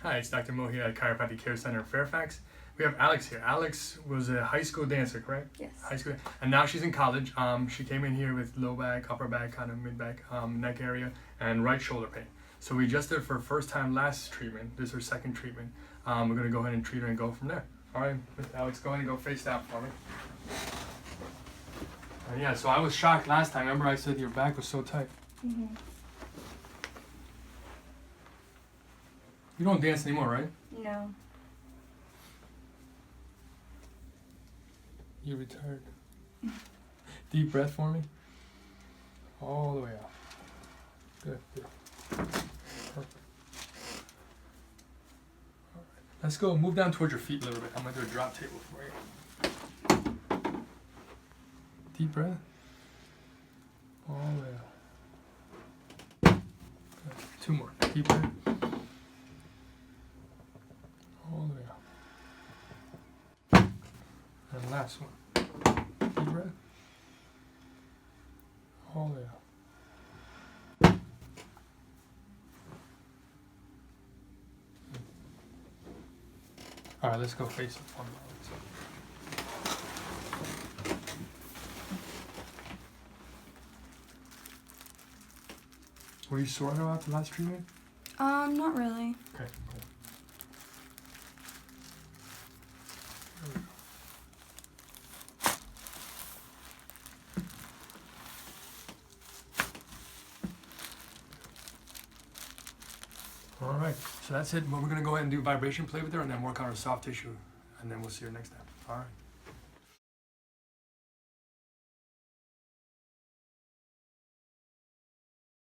Hi, it's Dr. Mo here at Chiropractic Care Center in Fairfax. We have Alex here. Alex was a high school dancer, correct? Yes. High school, and now she's in college. She came in here with low back, upper back, kind of mid back, neck area, and right shoulder pain. So we just did for first time last treatment. This is her second treatment. We're gonna go ahead and treat her and go from there. All right, Alex, go ahead and go face down for me. And yeah, so I was shocked last time. Remember I said your back was so tight. Mhm. You don't dance anymore, right? No. You retired. Deep breath for me. All the way out. Good, good. Perfect. All right. Let's go. Move down towards your feet a little bit. I'm going to do a drop table for you. Deep breath. All the way out. Good. Two more. Deep breath. All the way out. And last one. Deep breath. All the way out. All right, let's go face up one more. Were you sore about the last treatment? Not really. Okay, cool. There we go. All right, so that's it. Well, we're gonna go ahead and do vibration play with her and then work on her soft tissue, and then we'll see her next time. All right.